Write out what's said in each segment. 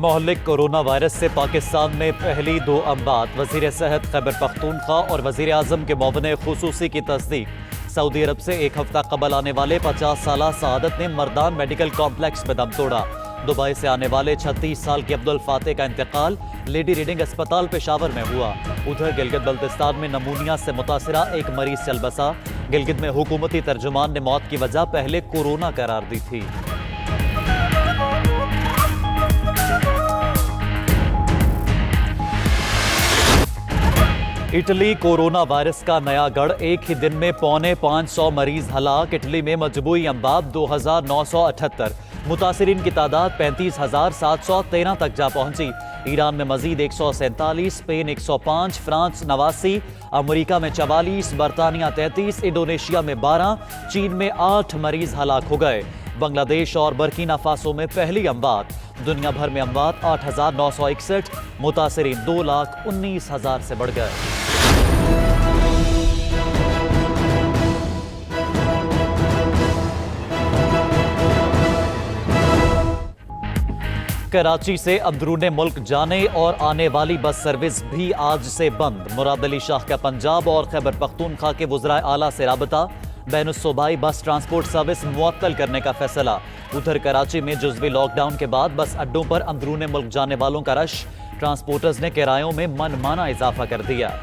मोहलिक corona virus से पाकिस्तान में पहली 2 अमवात। वजीर सेहत खैबर पख्तूनख्वा और वजीर आजम के मुआविन खुसूसी की तस्दीक। सऊदी अरब से 1 हफ्ता कबल आने वाले 50 साला सआदत ने मर्दान मेडिकल कॉम्प्लेक्स में दम तोड़ा। दुबई से आने वाले 36 साल के अब्दुल फाते का इंतकाल लेडी रीडिंग अस्पताल पेशावर में हुआ। उधर गिलगित बल्तिस्तान में नमूनिया से मुतासरा एक मरीज चल बसा। गिलगित में हुकूमती तर्जुमान ने मौत की वजह पहले कोरोना करार दी थी। इटली कोरोना वायरस का नया गढ़। एक ही दिन में 450 मरीज हलाक। इटली में मजबूई अमवात 2978। मुतासरीन की तादाद 35,713 तक जा पहुंची। ईरान में मजीद 147, स्पेन 105, फ्रांस 89, अमेरिका में 44, बरतानिया 33, इंडोनेशिया में 12, चीन में 8 मरीज हलाक हो गए। बांग्लादेश और बर्किना फासो में पहली अमवात। दुनिया भर में अमवात 8,961। मुतासरीन 2,19,000 से बढ़ गए। कराची से अंदरूने मुल्क जाने और आने वाली बस सर्विस भी आज से बंद। मुराद अली शाह का पंजाब और खैबर पख्तूनख्वा के वज़राए आला से राबता। बैनुस्सूबाई बस ट्रांसपोर्ट सर्विस मुअत्तल करने का फैसला। उधर कराची में जुज़वी लॉकडाउन के बाद बस अड्डों पर अंदरूने मुल्क जाने वालों का रश। ट्रांसपोर्टर्स ने किरायों में मनमाना इजाफा कर दिया।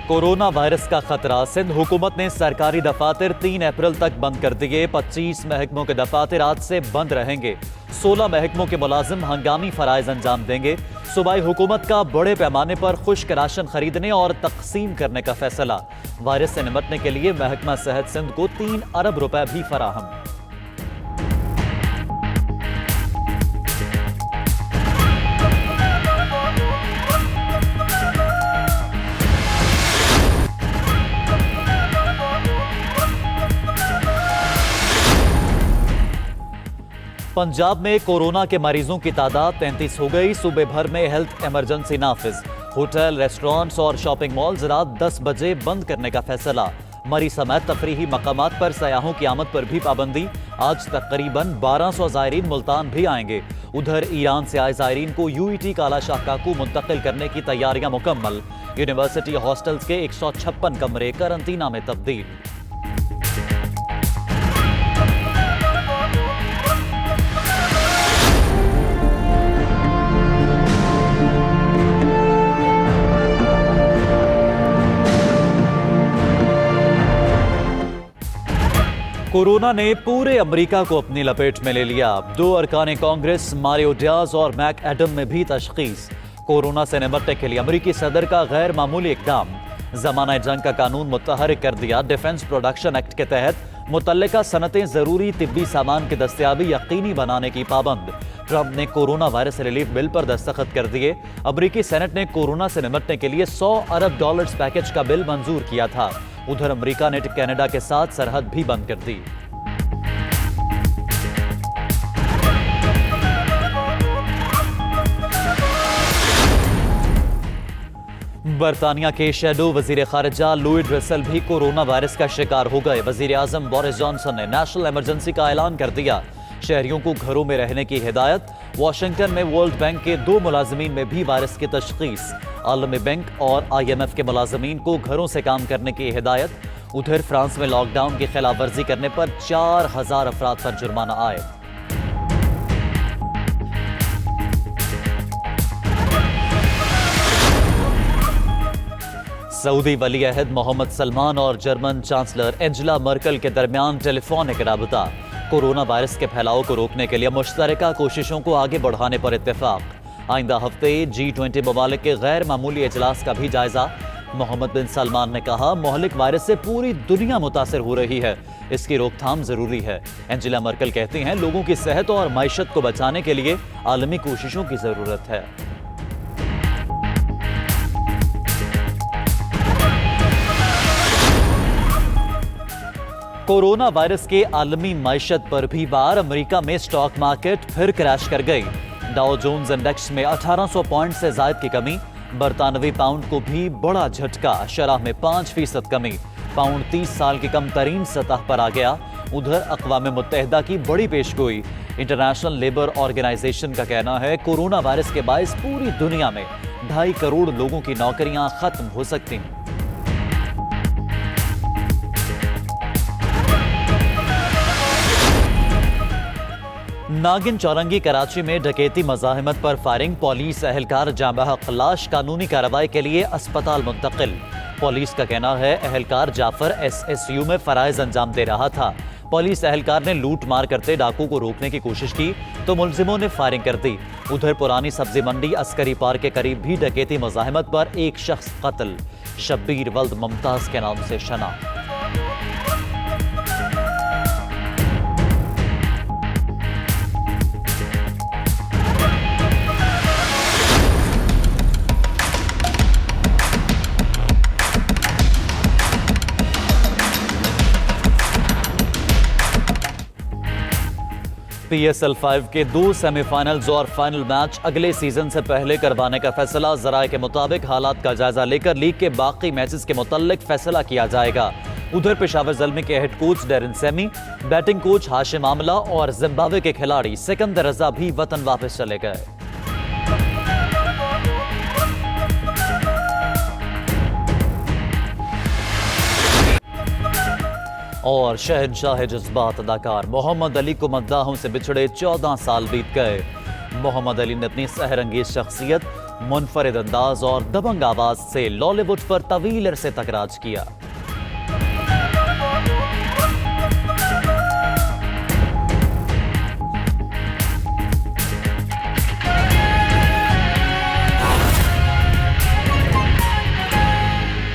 कोरोना वायरस का खतरा। सिंध हुकूमत ने सरकारी दफातर 3 अप्रैल तक बंद कर दिए। 25 महकमों के दफातर आज से बंद रहेंगे। 16 महकमों के मुलाजिम हंगामी फराइज अंजाम देंगे। सूबाई हुकूमत का बड़े पैमाने पर खुश्क राशन खरीदने और तकसीम करने का फैसला। वायरस से निपटने के लिए महकमा सेहत सिंध को 3 अरब रुपए भी फराहम। पंजाब में कोरोना के मरीजों की तादाद 33 हो गई। सूबे भर में हेल्थ इमरजेंसी नाफिज। होटल, रेस्टोरेंट्स और शॉपिंग मॉल्स रात 10 बजे बंद करने का फैसला। मरी समेत तफरीही मकामात पर सयाहों की आमद पर भी पाबंदी। आज तकरीबन 1200 ज़ायरीन मुल्तान भी आएंगे। उधर ईरान से आए ज़ायरीन को यूईटी काला शाह काकू मुंतकिल करने की तैयारियां मुकम्मल। यूनिवर्सिटी हॉस्टल्स के 156 कमरे करंतना में तब्दील। कोरोना ने पूरे अमेरिका को अपनी लपेट में ले लिया। 2 अरकान कांग्रेस मारियो डियाज और मैक एडम में भी तशखीस। कोरोना से निपटने के लिए अमेरिकी सदर का गैर मामूली इक़दाम। ज़माना जंग का कानून मुतहर्रिक कर दिया। डिफेंस प्रोडक्शन एक्ट के तहत मुतल्लिका सनतें ज़रूरी तिब्बी सामान की दस्तयाबी यकीनी बनाने की पाबंद। ट्रंप ने कोरोना वायरस रिलीफ बिल पर दस्तखत कर दिए। अमेरिकी सेनेट ने कोरोना से निपटने के लिए $100 अरब पैकेज का बिल मंजूर किया था। उधर अमेरिका ने कनाडा के साथ सरहद भी बंद कर दी। बरतानिया के शैडो वजीर खारिजा लुइड रसल भी कोरोना वायरस का शिकार हो गए। वजीर आजम बोरिस जॉनसन ने नेशनल इमरजेंसी का ऐलान कर दिया। शहरियों को घरों में रहने की हिदायत। वाशिंगटन में वर्ल्ड बैंक के 2 मुलाजमीन में भी वायरस की तशखीस। आलमी बैंक और IMF के मुलाजमीन को घरों से काम करने की हिदायत। उधर फ्रांस में लॉकडाउन की खिलाफ वर्जी करने पर 4000 अफराद पर जुर्माना आए। सऊदी वली अहद मोहम्मद सलमान और जर्मन चांसलर एंजेला मर्कल के दरमियान टेलीफोनिक राबता। कोरोना वायरस के फैलाव को रोकने के लिए मुश्तरका कोशिशों को आगे बढ़ाने पर इत्तेफाक। आइंदा हफ्ते G20 ममालिक के गैर मामूली इजलास का भी जायजा। मोहम्मद बिन सलमान ने कहा, मोहलिक वायरस से पूरी दुनिया मुतासर हो रही है, इसकी रोकथाम जरूरी है। एंजेला मर्कल कहती हैं, लोगों की सेहत और मईशत को बचाने के लिए आलमी कोशिशों की जरूरत है। कोरोना वायरस के आलमी मईशत पर भी वार। अमेरिका में स्टॉक मार्केट फिर क्रैश कर गई। डाउ जोन्स इंडेक्स में 1800 पॉइंट से ज्यादा की कमी। बरतानवी पाउंड को भी बड़ा झटका, शरह में 5% कमी। पाउंड 30 साल की कम तरीन सतह पर आ गया। उधर अक़वाम मुत्तहिदा की बड़ी पेशगोई। इंटरनेशनल लेबर ऑर्गेनाइजेशन का कहना है कोरोना वायरस के बायस पूरी दुनिया में 2.5 करोड़ लोगों की नौकरियां खत्म हो सकती हैं। नागिन चौरंगी कराची में डकैती मज़ाहिमत पर फायरिंग। पुलिस एहलकार जाँ-बहक लाश कानूनी कार्रवाई के लिए अस्पताल मुंतकिल। पुलिस का कहना है एहलकार जाफर SSU में फराइज अंजाम दे रहा था। पुलिस एहलकार ने लूट मार करते डाकू को रोकने की कोशिश की तो मुलजिमों ने फायरिंग कर दी। उधर पुरानी सब्जी मंडी अस्करी पार्क के करीब भी डकैती मज़ाहिमत पर एक शख्स कत्ल। शब्बीर वल्द मुमताज के नाम से शना। PSL 5 के 2 सेमीफाइनल्स और फाइनल मैच अगले सीजन से पहले करवाने का फैसला। जराये के मुताबिक हालात का जायजा लेकर लीग के बाकी मैचेस के मुताल्लिक फैसला किया जाएगा। उधर पेशावर ज़ल्मी के head coach Darren semi, batting coach Hashim Amla और जिम्बाब्वे के खिलाड़ी सिकंदर रजा भी वतन वापस चले गए। और शहंशाह जज्बात अदाकार मोहम्मद अली को मद्दाहों से बिछड़े 14 साल बीत गए। मोहम्मद अली ने अपनी सहरंगेज शख्सियत, मुनफरिद अंदाज और दबंग आवाज से लॉलीवुड पर तवील अरसे तक राज किया।